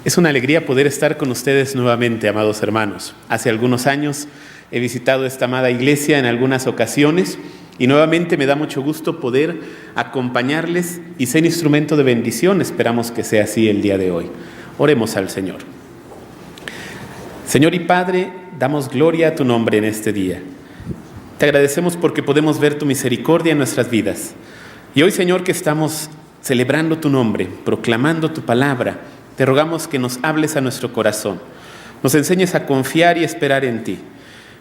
Es una alegría poder estar con ustedes nuevamente, amados hermanos. Hace algunos años he visitado esta amada iglesia en algunas ocasiones y nuevamente me da mucho gusto poder acompañarles y ser instrumento de bendición. Esperamos que sea así el día de hoy. Oremos al Señor. Señor y Padre, damos gloria a tu nombre en este día. Te agradecemos porque podemos ver tu misericordia en nuestras vidas. Y hoy, Señor, que estamos celebrando tu nombre, proclamando tu palabra, te rogamos que nos hables a nuestro corazón, nos enseñes a confiar y esperar en ti.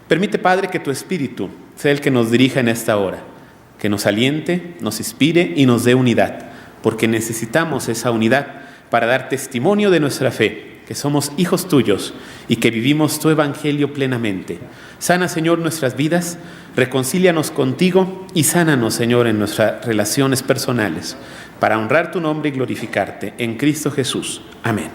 Permite, Padre, que tu Espíritu sea el que nos dirija en esta hora, que nos aliente, nos inspire y nos dé unidad, porque necesitamos esa unidad para dar testimonio de nuestra fe, que somos hijos tuyos y que vivimos tu evangelio plenamente. Sana, Señor, nuestras vidas, reconcílianos contigo y sánanos, Señor, en nuestras relaciones personales, para honrar tu nombre y glorificarte en Cristo Jesús. Amén.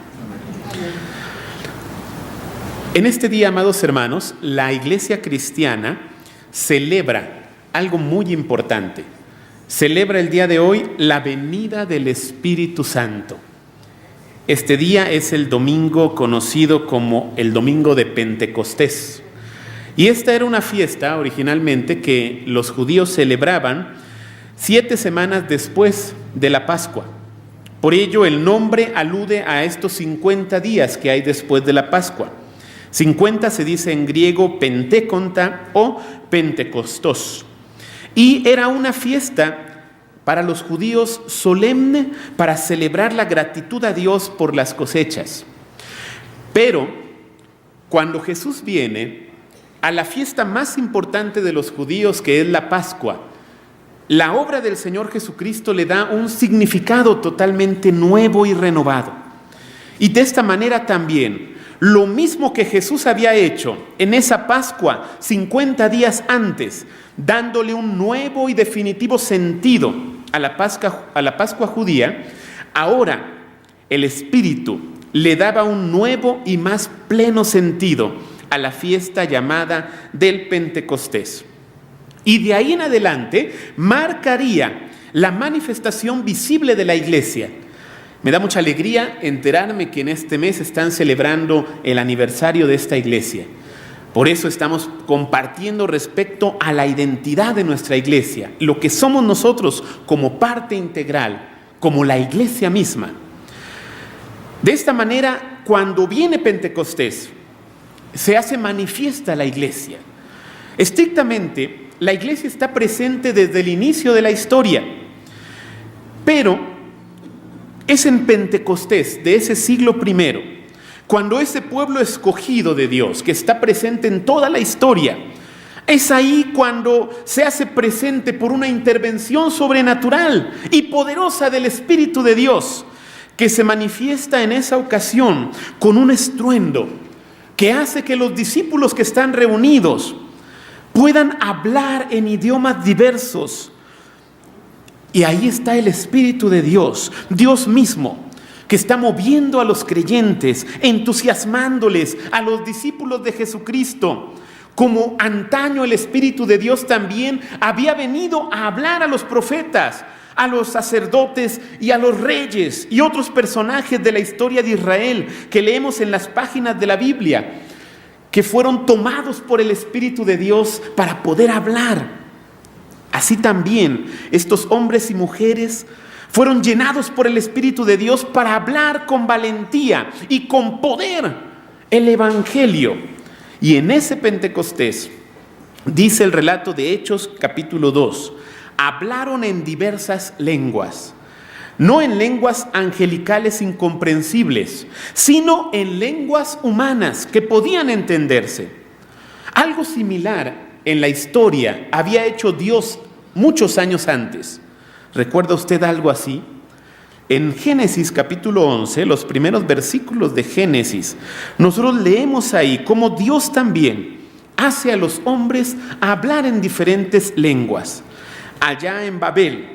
En este día, amados hermanos, la Iglesia cristiana celebra algo muy importante. Celebra el día de hoy la venida del Espíritu Santo. Este día es el domingo conocido como el Domingo de Pentecostés. Y esta era una fiesta originalmente que los judíos celebraban 7 semanas después de la Pascua. Por ello el nombre alude a estos 50 días que hay después de la Pascua. 50 se dice en griego penteconta o pentecostos. Y era una fiesta para los judíos solemne para celebrar la gratitud a Dios por las cosechas. Pero cuando Jesús viene a la fiesta más importante de los judíos, que es la Pascua, la obra del Señor Jesucristo le da un significado totalmente nuevo y renovado. Y de esta manera también, lo mismo que Jesús había hecho en esa Pascua 50 días antes, dándole un nuevo y definitivo sentido a la Pascua judía, ahora el Espíritu le daba un nuevo y más pleno sentido a la fiesta llamada del Pentecostés. Y de ahí en adelante marcaría la manifestación visible de la iglesia. Me da mucha alegría enterarme que en este mes están celebrando el aniversario de esta iglesia. Por eso estamos compartiendo respecto a la identidad de nuestra iglesia, lo que somos nosotros como parte integral, como la iglesia misma. De esta manera, cuando viene Pentecostés, se hace manifiesta la iglesia. Estrictamente, la iglesia está presente desde el inicio de la historia, pero es en Pentecostés de ese siglo primero, cuando ese pueblo escogido de Dios, que está presente en toda la historia, es ahí cuando se hace presente por una intervención sobrenatural y poderosa del Espíritu de Dios, que se manifiesta en esa ocasión con un estruendo que hace que los discípulos que están reunidos puedan hablar en idiomas diversos. Y ahí está el Espíritu de Dios, Dios mismo, que está moviendo a los creyentes, entusiasmándoles a los discípulos de Jesucristo, como antaño el Espíritu de Dios también había venido a hablar a los profetas, a los sacerdotes y a los reyes y otros personajes de la historia de Israel que leemos en las páginas de la Biblia, que fueron tomados por el Espíritu de Dios para poder hablar. Así también estos hombres y mujeres fueron llenados por el Espíritu de Dios para hablar con valentía y con poder el Evangelio. Y en ese Pentecostés, dice el relato de Hechos capítulo 2, hablaron en diversas lenguas, no en lenguas angelicales incomprensibles, sino en lenguas humanas que podían entenderse. Algo similar en la historia había hecho Dios muchos años antes. ¿Recuerda usted algo así? En Génesis capítulo 11, los primeros versículos de Génesis, nosotros leemos ahí cómo Dios también hace a los hombres hablar en diferentes lenguas. Allá en Babel,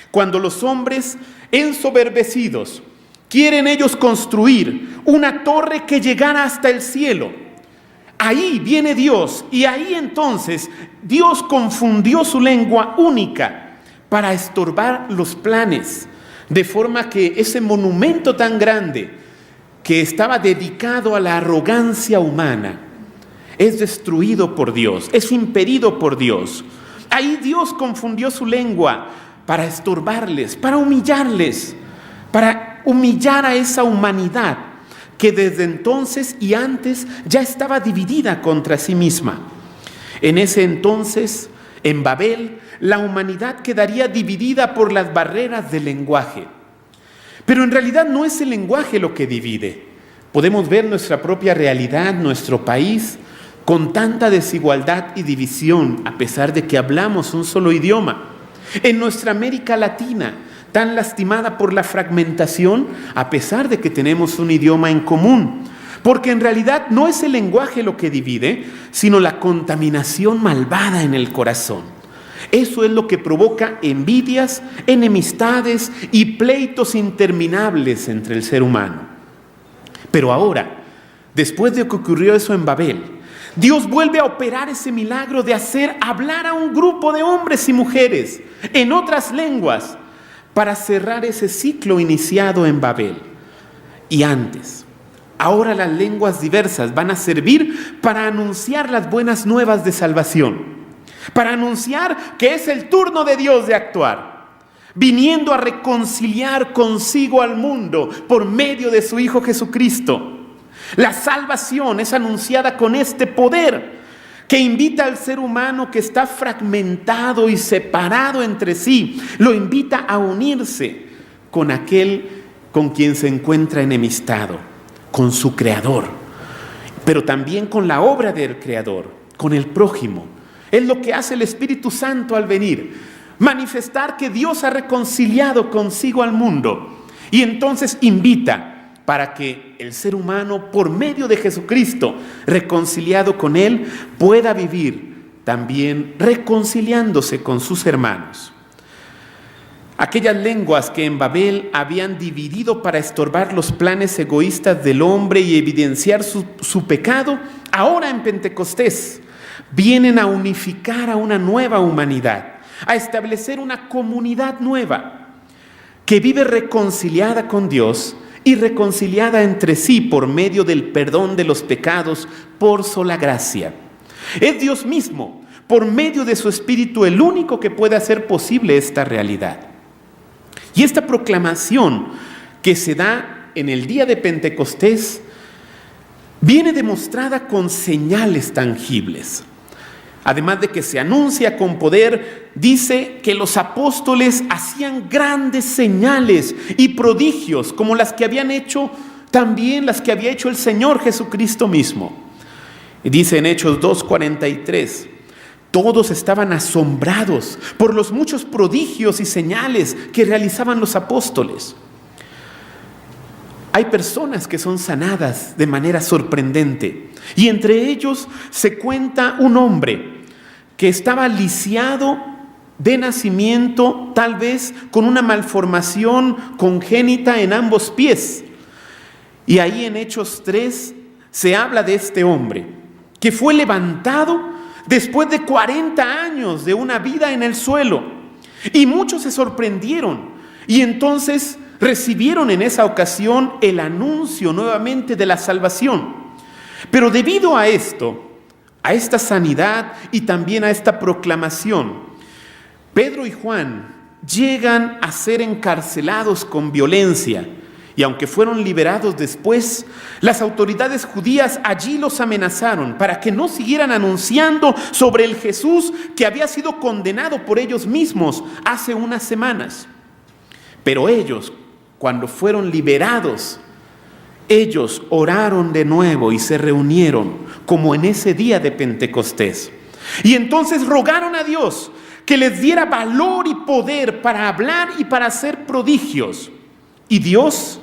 cuando los hombres ensoberbecidos quieren ellos construir una torre que llegara hasta el cielo, ahí viene Dios y ahí entonces Dios confundió su lengua única para estorbar los planes, de forma que ese monumento tan grande que estaba dedicado a la arrogancia humana, es destruido por Dios, es impedido por Dios. Ahí Dios confundió su lengua para estorbarles, para humillarles, para humillar a esa humanidad que desde entonces y antes ya estaba dividida contra sí misma. En ese entonces, en Babel, la humanidad quedaría dividida por las barreras del lenguaje. Pero en realidad no es el lenguaje lo que divide. Podemos ver nuestra propia realidad, nuestro país, con tanta desigualdad y división, a pesar de que hablamos un solo idioma. En nuestra América Latina, tan lastimada por la fragmentación, a pesar de que tenemos un idioma en común. Porque en realidad no es el lenguaje lo que divide, sino la contaminación malvada en el corazón. Eso es lo que provoca envidias, enemistades y pleitos interminables entre el ser humano. Pero ahora, después de que ocurrió eso en Babel, Dios vuelve a operar ese milagro de hacer hablar a un grupo de hombres y mujeres en otras lenguas para cerrar ese ciclo iniciado en Babel. Y antes, ahora las lenguas diversas van a servir para anunciar las buenas nuevas de salvación, para anunciar que es el turno de Dios de actuar, viniendo a reconciliar consigo al mundo por medio de su Hijo Jesucristo. La salvación es anunciada con este poder que invita al ser humano que está fragmentado y separado entre sí, lo invita a unirse con aquel con quien se encuentra enemistado, con su Creador, pero también con la obra del Creador, con el prójimo. Es lo que hace el Espíritu Santo al venir, manifestar que Dios ha reconciliado consigo al mundo, y entonces invita para que el ser humano, por medio de Jesucristo, reconciliado con Él, pueda vivir también reconciliándose con sus hermanos. Aquellas lenguas que en Babel habían dividido para estorbar los planes egoístas del hombre y evidenciar su pecado, ahora en Pentecostés vienen a unificar a una nueva humanidad, a establecer una comunidad nueva que vive reconciliada con Dios y reconciliada entre sí por medio del perdón de los pecados por sola gracia. Es Dios mismo, por medio de su Espíritu, el único que puede hacer posible esta realidad. Y esta proclamación que se da en el día de Pentecostés viene demostrada con señales tangibles. Además de que se anuncia con poder, dice que los apóstoles hacían grandes señales y prodigios como las que habían hecho también las que había hecho el Señor Jesucristo mismo. Y dice en Hechos 2:43, todos estaban asombrados por los muchos prodigios y señales que realizaban los apóstoles. Hay personas que son sanadas de manera sorprendente, y entre ellos se cuenta un hombre que estaba lisiado de nacimiento, tal vez con una malformación congénita en ambos pies. Y ahí en Hechos 3 se habla de este hombre que fue levantado después de 40 años de una vida en el suelo. Y muchos se sorprendieron y entonces recibieron en esa ocasión el anuncio nuevamente de la salvación. Pero debido a esto, a esta sanidad y también a esta proclamación, Pedro y Juan llegan a ser encarcelados con violencia, y aunque fueron liberados después, las autoridades judías allí los amenazaron para que no siguieran anunciando sobre el Jesús que había sido condenado por ellos mismos hace unas semanas. Pero ellos, cuando fueron liberados, ellos oraron de nuevo y se reunieron como en ese día de Pentecostés. Y entonces rogaron a Dios que les diera valor y poder para hablar y para hacer prodigios. Y Dios,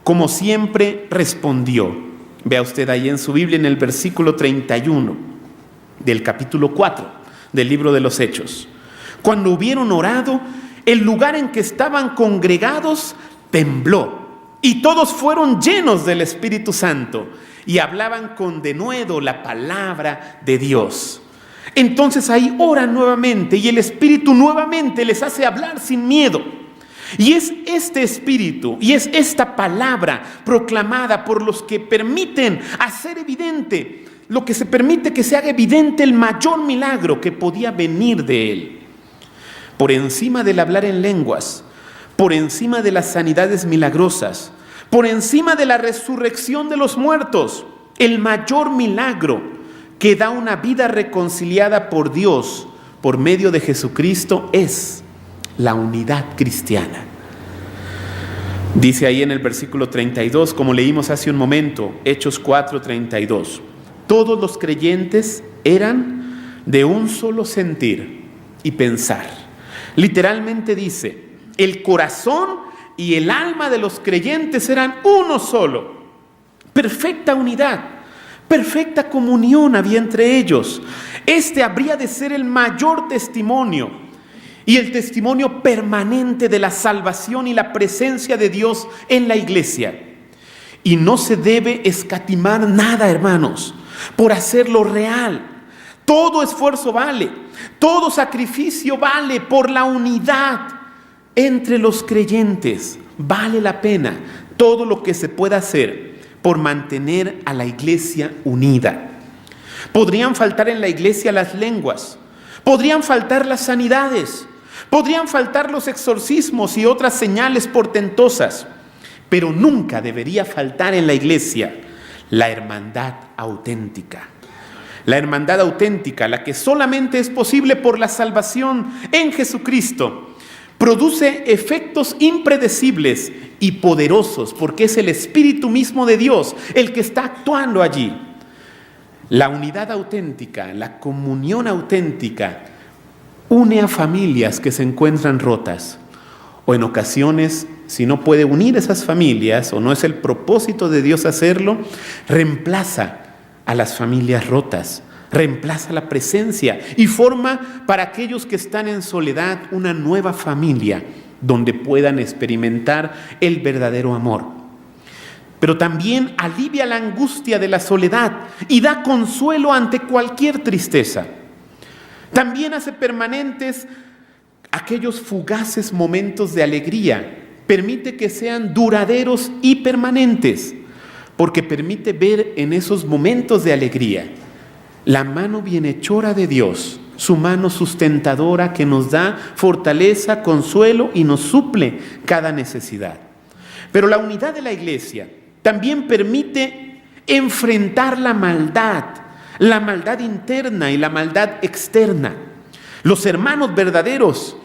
como siempre, respondió. Vea usted ahí en su Biblia en el versículo 31 del capítulo 4 del libro de los Hechos. Cuando hubieron orado, el lugar en que estaban congregados tembló. Y todos fueron llenos del Espíritu Santo y hablaban con denuedo la palabra de Dios. Entonces ahí oran nuevamente y el Espíritu nuevamente les hace hablar sin miedo. Y es este espíritu y es esta palabra proclamada por los que permiten hacer evidente, lo que se permite que se haga evidente el mayor milagro que podía venir de él. Por encima del hablar en lenguas, por encima de las sanidades milagrosas, por encima de la resurrección de los muertos, el mayor milagro que da una vida reconciliada por Dios por medio de Jesucristo es la unidad cristiana. Dice ahí en el versículo 32, como leímos hace un momento, Hechos 4:32, todos los creyentes eran de un solo sentir y pensar. Literalmente dice, el corazón y el alma de los creyentes eran uno solo. Perfecta unidad, perfecta comunión había entre ellos. Este habría de ser el mayor testimonio y el testimonio permanente de la salvación y la presencia de Dios en la iglesia. Y no se debe escatimar nada, hermanos, por hacerlo real. Todo esfuerzo vale, todo sacrificio vale por la unidad entre los creyentes. Vale la pena todo lo que se pueda hacer por mantener a la iglesia unida. Podrían faltar en la iglesia las lenguas, podrían faltar las sanidades, podrían faltar los exorcismos y otras señales portentosas, pero nunca debería faltar en la iglesia la hermandad auténtica. La hermandad auténtica, la que solamente es posible por la salvación en Jesucristo, produce efectos impredecibles y poderosos, porque es el Espíritu mismo de Dios el que está actuando allí. La unidad auténtica, la comunión auténtica, une a familias que se encuentran rotas, o en ocasiones, si no puede unir esas familias, o no es el propósito de Dios hacerlo, reemplaza a las familias rotas, reemplaza la presencia y forma para aquellos que están en soledad una nueva familia donde puedan experimentar el verdadero amor. Pero también alivia la angustia de la soledad y da consuelo ante cualquier tristeza. También hace permanentes aquellos fugaces momentos de alegría, permite que sean duraderos y permanentes, porque permite ver en esos momentos de alegría la mano bienhechora de Dios, su mano sustentadora que nos da fortaleza, consuelo y nos suple cada necesidad. Pero la unidad de la iglesia también permite enfrentar la maldad interna y la maldad externa. Los hermanos verdaderos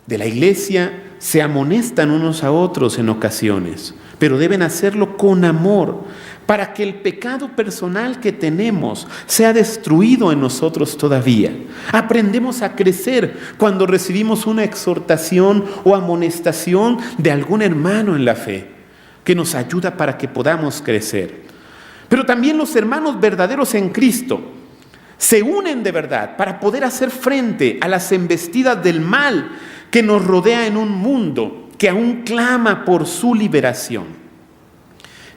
de la iglesia se amonestan unos a otros en ocasiones, pero deben hacerlo con amor, para que el pecado personal que tenemos sea destruido en nosotros todavía. Aprendemos a crecer cuando recibimos una exhortación o amonestación de algún hermano en la fe, que nos ayuda para que podamos crecer. Pero también los hermanos verdaderos en Cristo se unen de verdad para poder hacer frente a las embestidas del mal que nos rodea en un mundo que aún clama por su liberación.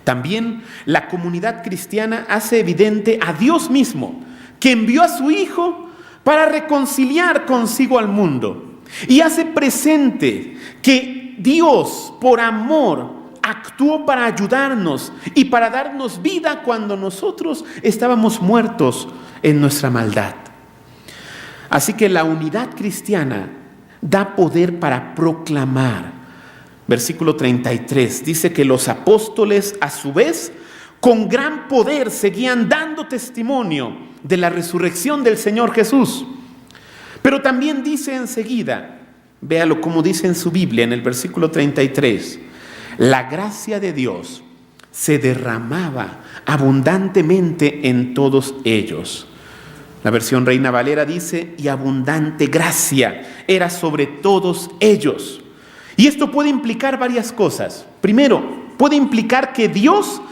También la comunidad cristiana hace evidente a Dios mismo, que envió a su Hijo para reconciliar consigo al mundo. Y hace presente que Dios, por amor, actuó para ayudarnos y para darnos vida cuando nosotros estábamos muertos en nuestra maldad. Así que la unidad cristiana da poder para proclamar. Versículo 33 dice que los apóstoles a su vez con gran poder seguían dando testimonio de la resurrección del Señor Jesús. Pero también dice enseguida, véalo como dice en su Biblia en el versículo 33, la gracia de Dios se derramaba abundantemente en todos ellos. La versión Reina Valera dice, y abundante gracia era sobre todos ellos. Y esto puede implicar varias cosas. Primero, puede implicar que Dios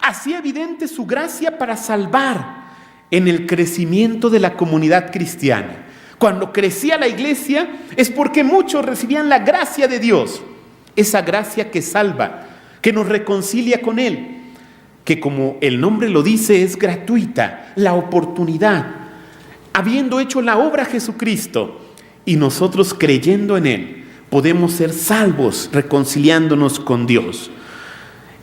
hacía evidente su gracia para salvar en el crecimiento de la comunidad cristiana. Cuando crecía la iglesia es porque muchos recibían la gracia de Dios, esa gracia que salva, que nos reconcilia con Él, que como el nombre lo dice es gratuita, la oportunidad, habiendo hecho la obra Jesucristo y nosotros creyendo en Él, podemos ser salvos reconciliándonos con Dios.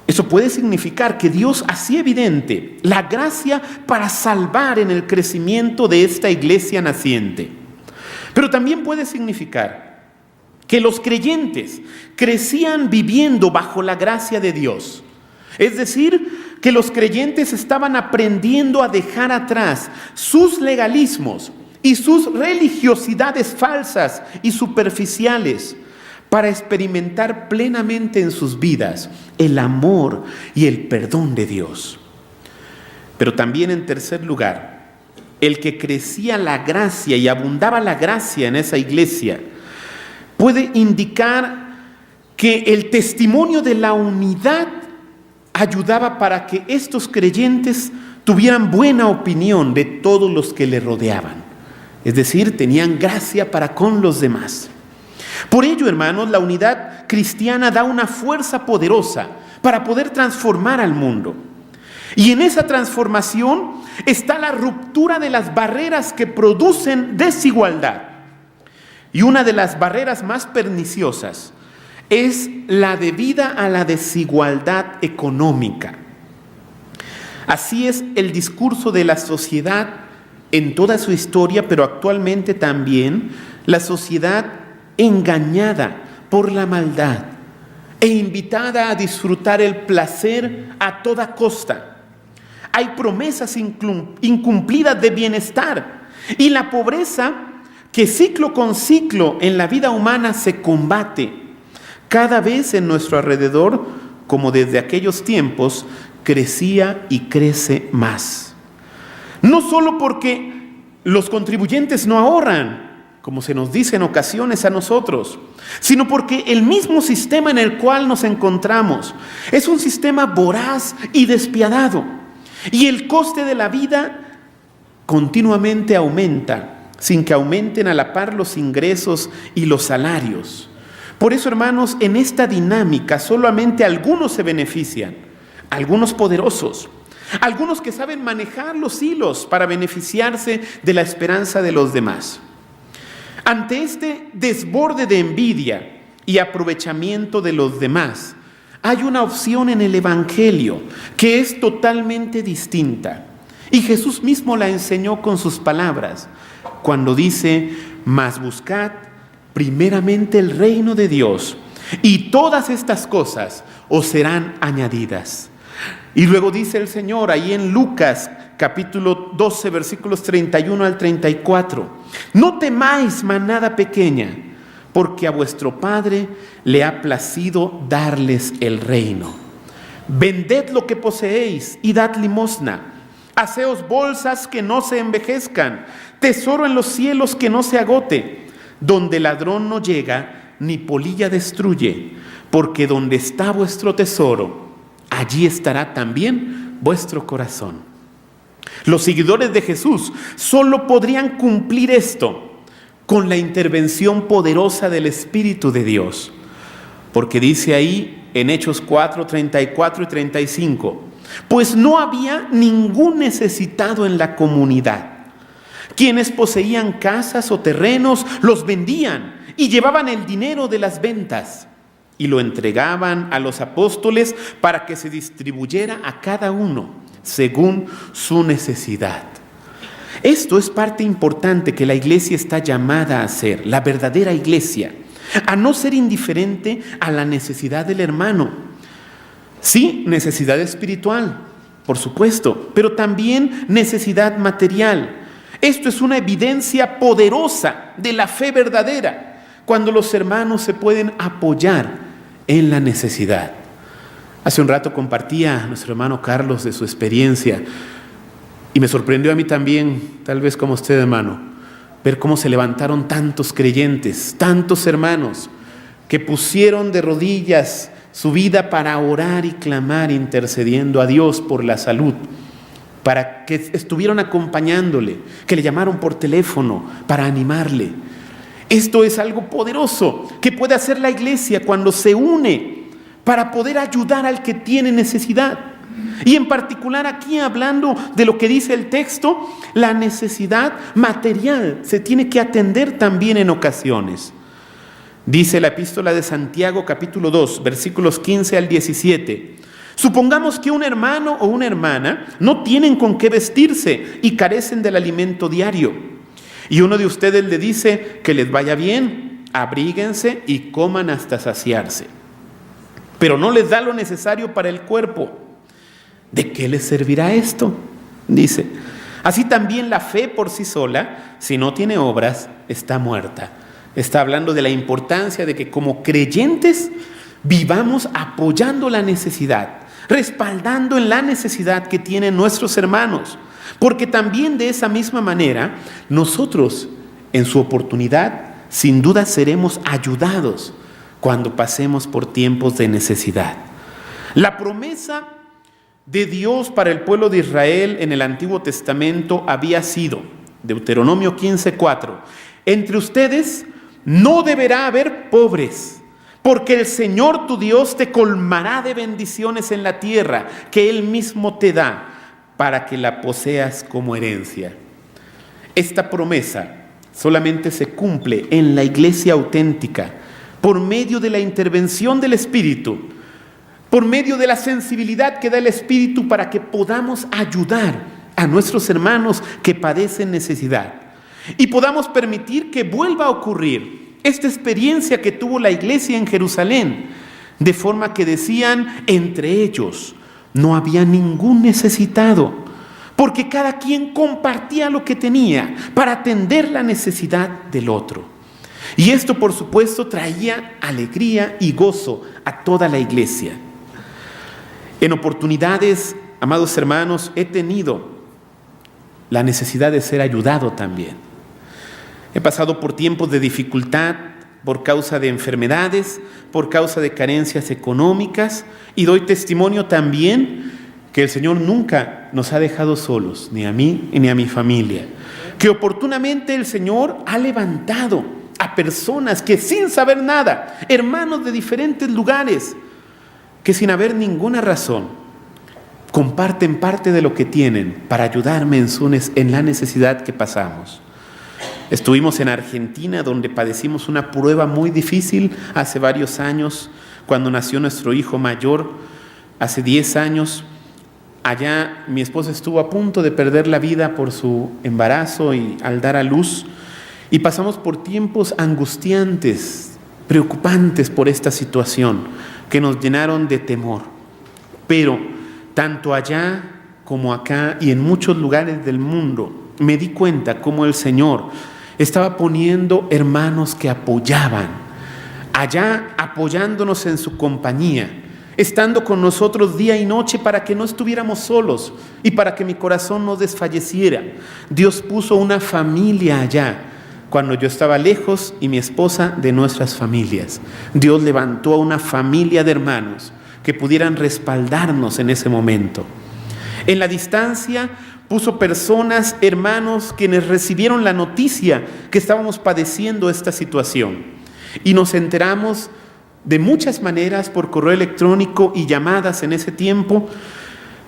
Eso puede significar que Dios hacía evidente la gracia para salvar en el crecimiento de esta iglesia naciente. Pero también puede significar que los creyentes crecían viviendo bajo la gracia de Dios. Es decir, que los creyentes estaban aprendiendo a dejar atrás sus legalismos y sus religiosidades falsas y superficiales para experimentar plenamente en sus vidas el amor y el perdón de Dios. Pero también, en tercer lugar, el que crecía la gracia y abundaba la gracia en esa iglesia puede indicar que el testimonio de la unidad ayudaba para que estos creyentes tuvieran buena opinión de todos los que le rodeaban. Es decir, tenían gracia para con los demás. Por ello, hermanos, la unidad cristiana da una fuerza poderosa para poder transformar al mundo. Y en esa transformación está la ruptura de las barreras que producen desigualdad. Y una de las barreras más perniciosas es la debida a la desigualdad económica. Así es el discurso de la sociedad en toda su historia, pero actualmente también la sociedad engañada por la maldad e invitada a disfrutar el placer a toda costa. Hay promesas incumplidas de bienestar y la pobreza que ciclo con ciclo en la vida humana se combate cada vez en nuestro alrededor, como desde aquellos tiempos, crecía y crece más. No solo porque los contribuyentes no ahorran, como se nos dice en ocasiones a nosotros, sino porque el mismo sistema en el cual nos encontramos es un sistema voraz y despiadado, y el coste de la vida continuamente aumenta, sin que aumenten a la par los ingresos y los salarios. Por eso, hermanos, en esta dinámica solamente algunos se benefician, algunos poderosos, algunos que saben manejar los hilos para beneficiarse de la esperanza de los demás. Ante este desborde de envidia y aprovechamiento de los demás, hay una opción en el Evangelio que es totalmente distinta. Y Jesús mismo la enseñó con sus palabras, cuando dice: mas buscad primeramente el reino de Dios, y todas estas cosas os serán añadidas. Y luego dice el Señor ahí en Lucas capítulo 12, versículos 31 al 34: no temáis, manada pequeña, porque a vuestro Padre le ha placido darles el reino. Vended lo que poseéis y dad limosna. Haceos bolsas que no se envejezcan, tesoro en los cielos que no se agote, donde ladrón no llega ni polilla destruye, porque donde está vuestro tesoro, allí estará también vuestro corazón. Los seguidores de Jesús solo podrían cumplir esto con la intervención poderosa del Espíritu de Dios, porque dice ahí en Hechos 4, 34 y 35, pues no había ningún necesitado en la comunidad. Quienes poseían casas o terrenos los vendían y llevaban el dinero de las ventas y lo entregaban a los apóstoles para que se distribuyera a cada uno según su necesidad. Esto es parte importante que la iglesia está llamada a hacer, la verdadera iglesia, a no ser indiferente a la necesidad del hermano. Sí, necesidad espiritual, por supuesto, pero también necesidad material. Esto es una evidencia poderosa de la fe verdadera, cuando los hermanos se pueden apoyar en la necesidad. Hace un rato compartía nuestro hermano Carlos de su experiencia y me sorprendió a mí también, tal vez como usted, hermano, ver cómo se levantaron tantos creyentes, tantos hermanos que pusieron de rodillas su vida para orar y clamar, intercediendo a Dios por la salud, para que estuvieron acompañándole, que le llamaron por teléfono para animarle. Esto es algo poderoso que puede hacer la iglesia cuando se une para poder ayudar al que tiene necesidad. Y en particular aquí, hablando de lo que dice el texto, la necesidad material se tiene que atender también en ocasiones. Dice la epístola de Santiago, capítulo 2, versículos 15 al 17. Supongamos que un hermano o una hermana no tienen con qué vestirse y carecen del alimento diario. Y uno de ustedes le dice que les vaya bien, abríguense y coman hasta saciarse. Pero no les da lo necesario para el cuerpo. ¿De qué les servirá esto? Dice, así también la fe por sí sola, si no tiene obras, está muerta. Está hablando de la importancia de que como creyentes vivamos apoyando la necesidad, respaldando en la necesidad que tienen nuestros hermanos, porque también de esa misma manera nosotros en su oportunidad sin duda seremos ayudados cuando pasemos por tiempos de necesidad. La promesa de Dios para el pueblo de Israel en el Antiguo Testamento había sido, Deuteronomio 15:4, entre ustedes no deberá haber pobres, porque el Señor tu Dios te colmará de bendiciones en la tierra que Él mismo te da para que la poseas como herencia. Esta promesa solamente se cumple en la iglesia auténtica por medio de la intervención del Espíritu, por medio de la sensibilidad que da el Espíritu para que podamos ayudar a nuestros hermanos que padecen necesidad y podamos permitir que vuelva a ocurrir esta experiencia que tuvo la iglesia en Jerusalén, de forma que decían, entre ellos no había ningún necesitado, porque cada quien compartía lo que tenía para atender la necesidad del otro. Y esto, por supuesto, traía alegría y gozo a toda la iglesia. En oportunidades, amados hermanos, he tenido la necesidad de ser ayudado también. He pasado por tiempos de dificultad por causa de enfermedades, por causa de carencias económicas, y doy testimonio también que el Señor nunca nos ha dejado solos, ni a mí ni a mi familia, que oportunamente el Señor ha levantado a personas que sin saber nada, hermanos de diferentes lugares, que sin haber ninguna razón, comparten parte de lo que tienen para ayudarme en la necesidad que pasamos. Estuvimos en Argentina, donde padecimos una prueba muy difícil hace varios años, cuando nació nuestro hijo mayor, hace 10 años. Allá mi esposa estuvo a punto de perder la vida por su embarazo y al dar a luz, y pasamos por tiempos angustiantes, preocupantes por esta situación, que nos llenaron de temor. Pero tanto allá como acá y en muchos lugares del mundo, me di cuenta cómo el Señor estaba poniendo hermanos que apoyaban, allá apoyándonos en su compañía, estando con nosotros día y noche para que no estuviéramos solos y para que mi corazón no desfalleciera. Dios puso una familia allá cuando yo estaba lejos y mi esposa de nuestras familias. Dios levantó a una familia de hermanos que pudieran respaldarnos en ese momento. En la distancia puso personas, hermanos, quienes recibieron la noticia que estábamos padeciendo esta situación. Y nos enteramos de muchas maneras por correo electrónico y llamadas en ese tiempo,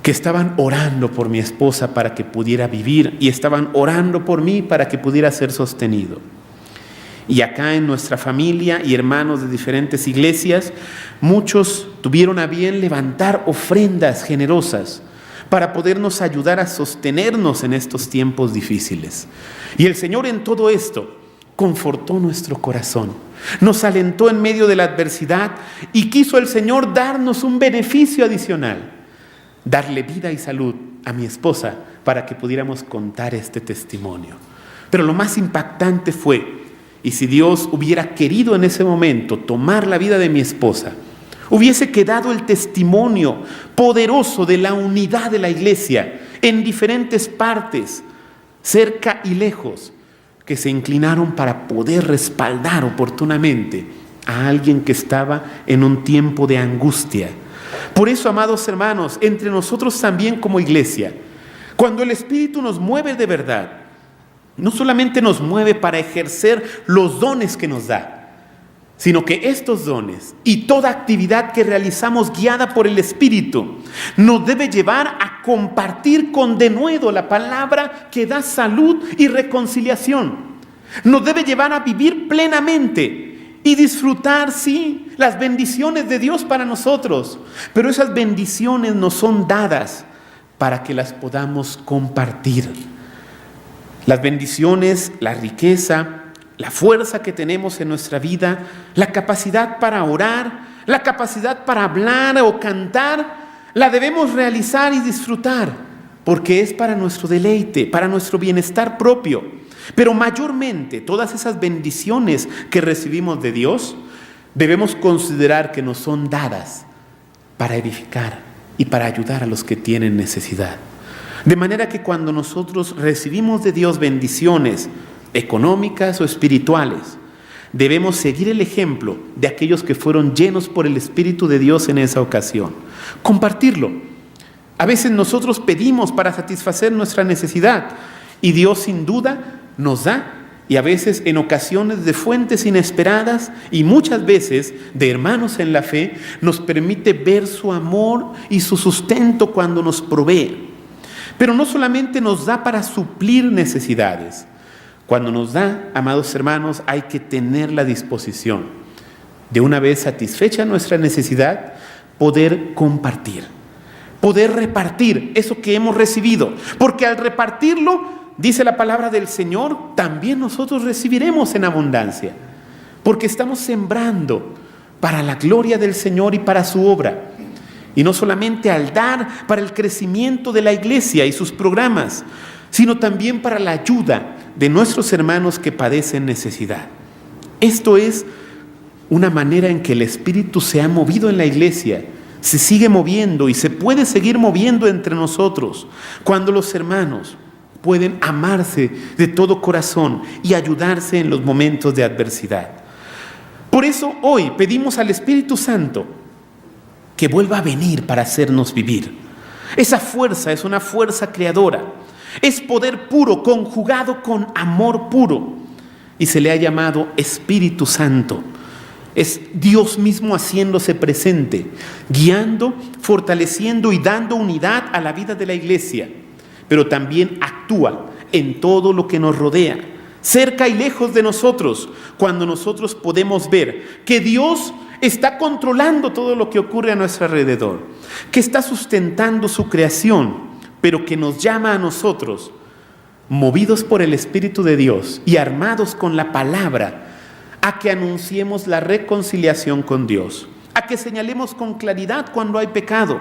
que estaban orando por mi esposa para que pudiera vivir y estaban orando por mí para que pudiera ser sostenido. Y acá en nuestra familia y hermanos de diferentes iglesias, muchos tuvieron a bien levantar ofrendas generosas para podernos ayudar a sostenernos en estos tiempos difíciles. Y el Señor en todo esto confortó nuestro corazón, nos alentó en medio de la adversidad y quiso el Señor darnos un beneficio adicional, darle vida y salud a mi esposa para que pudiéramos contar este testimonio. Pero lo más impactante fue, y si Dios hubiera querido en ese momento tomar la vida de mi esposa, hubiese quedado el testimonio poderoso de la unidad de la iglesia en diferentes partes, cerca y lejos, que se inclinaron para poder respaldar oportunamente a alguien que estaba en un tiempo de angustia. Por eso, amados hermanos, entre nosotros también como iglesia, cuando el Espíritu nos mueve de verdad, no solamente nos mueve para ejercer los dones que nos da, sino que estos dones y toda actividad que realizamos guiada por el Espíritu nos debe llevar a compartir con denuedo la palabra que da salud y reconciliación. Nos debe llevar a vivir plenamente y disfrutar, sí, las bendiciones de Dios para nosotros. Pero esas bendiciones nos son dadas para que las podamos compartir. Las bendiciones, la riqueza, la fuerza que tenemos en nuestra vida, la capacidad para orar, la capacidad para hablar o cantar, la debemos realizar y disfrutar, porque es para nuestro deleite, para nuestro bienestar propio. Pero mayormente, todas esas bendiciones que recibimos de Dios, debemos considerar que nos son dadas para edificar y para ayudar a los que tienen necesidad. De manera que cuando nosotros recibimos de Dios bendiciones económicas o espirituales, debemos seguir el ejemplo de aquellos que fueron llenos por el Espíritu de Dios en esa ocasión. Compartirlo. A veces nosotros pedimos para satisfacer nuestra necesidad y Dios sin duda nos da, y a veces en ocasiones de fuentes inesperadas y muchas veces de hermanos en la fe, nos permite ver su amor y su sustento cuando nos provee. Pero no solamente nos da para suplir necesidades. Cuando nos da, amados hermanos, hay que tener la disposición de, una vez satisfecha nuestra necesidad, poder compartir, poder repartir eso que hemos recibido. Porque al repartirlo, dice la palabra del Señor, también nosotros recibiremos en abundancia. Porque estamos sembrando para la gloria del Señor y para su obra. Y no solamente al dar para el crecimiento de la iglesia y sus programas, sino también para la ayuda de nuestros hermanos que padecen necesidad. Esto es una manera en que el Espíritu se ha movido en la iglesia, se sigue moviendo y se puede seguir moviendo entre nosotros cuando los hermanos pueden amarse de todo corazón y ayudarse en los momentos de adversidad. Por eso hoy pedimos al Espíritu Santo que vuelva a venir para hacernos vivir. Esa fuerza es una fuerza creadora. Es poder puro conjugado con amor puro. Y se le ha llamado Espíritu Santo. Es Dios mismo haciéndose presente, guiando, fortaleciendo y dando unidad a la vida de la iglesia. Pero también actúa en todo lo que nos rodea, cerca y lejos de nosotros, cuando nosotros podemos ver que Dios está controlando todo lo que ocurre a nuestro alrededor, que está sustentando su creación, pero que nos llama a nosotros, movidos por el Espíritu de Dios y armados con la palabra, a que anunciemos la reconciliación con Dios, a que señalemos con claridad cuando hay pecado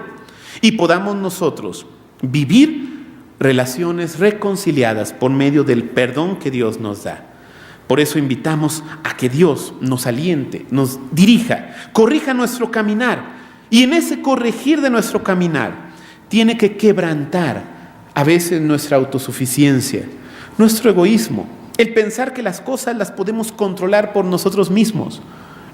y podamos nosotros vivir relaciones reconciliadas por medio del perdón que Dios nos da. Por eso invitamos a que Dios nos aliente, nos dirija, corrija nuestro caminar. Y en ese corregir de nuestro caminar, tiene que quebrantar a veces nuestra autosuficiencia, nuestro egoísmo, el pensar que las cosas las podemos controlar por nosotros mismos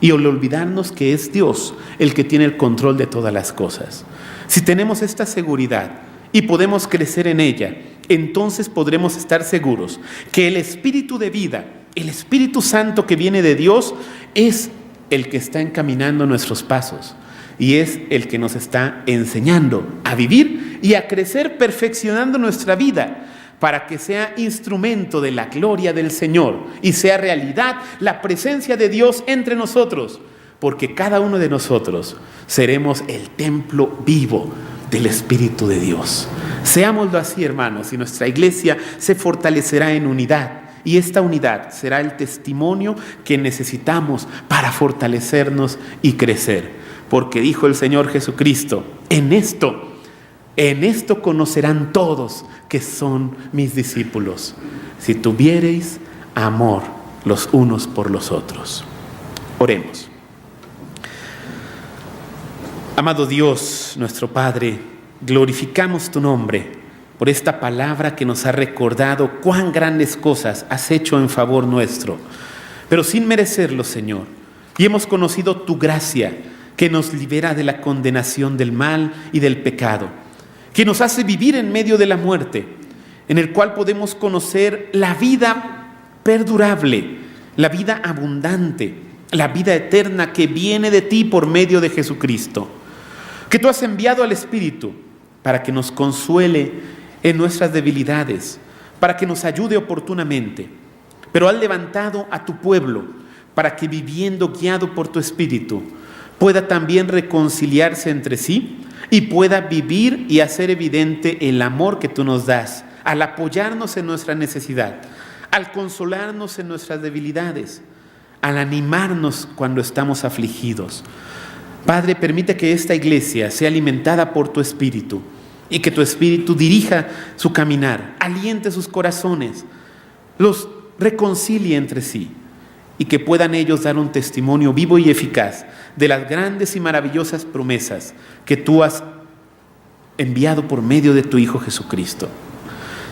y el olvidarnos que es Dios el que tiene el control de todas las cosas. Si tenemos esta seguridad y podemos crecer en ella, entonces podremos estar seguros que el Espíritu de vida, el Espíritu Santo que viene de Dios, es el que está encaminando nuestros pasos y es el que nos está enseñando a vivir y a crecer, perfeccionando nuestra vida para que sea instrumento de la gloria del Señor y sea realidad la presencia de Dios entre nosotros, porque cada uno de nosotros seremos el templo vivo del Espíritu de Dios. Seámoslo así, hermanos, y nuestra iglesia se fortalecerá en unidad. Y esta unidad será el testimonio que necesitamos para fortalecernos y crecer. Porque dijo el Señor Jesucristo, en esto conocerán todos que son mis discípulos, si tuviereis amor los unos por los otros. Oremos. Amado Dios, nuestro Padre, glorificamos tu nombre por esta palabra que nos ha recordado cuán grandes cosas has hecho en favor nuestro, pero sin merecerlo, Señor. Y hemos conocido tu gracia que nos libera de la condenación del mal y del pecado, que nos hace vivir en medio de la muerte, en el cual podemos conocer la vida perdurable, la vida abundante, la vida eterna que viene de ti por medio de Jesucristo, que tú has enviado al Espíritu para que nos consuele en nuestras debilidades, para que nos ayude oportunamente. Pero has levantado a tu pueblo para que viviendo guiado por tu Espíritu pueda también reconciliarse entre sí y pueda vivir y hacer evidente el amor que tú nos das al apoyarnos en nuestra necesidad, al consolarnos en nuestras debilidades, al animarnos cuando estamos afligidos. Padre, permite que esta iglesia sea alimentada por tu Espíritu y que tu Espíritu dirija su caminar, aliente sus corazones, los reconcilie entre sí y que puedan ellos dar un testimonio vivo y eficaz de las grandes y maravillosas promesas que tú has enviado por medio de tu Hijo Jesucristo.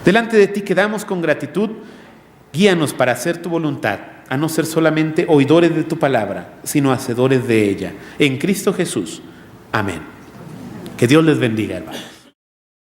Delante de ti quedamos con gratitud. Guíanos para hacer tu voluntad, a no ser solamente oidores de tu palabra, sino hacedores de ella. En Cristo Jesús. Amén. Que Dios les bendiga, hermano.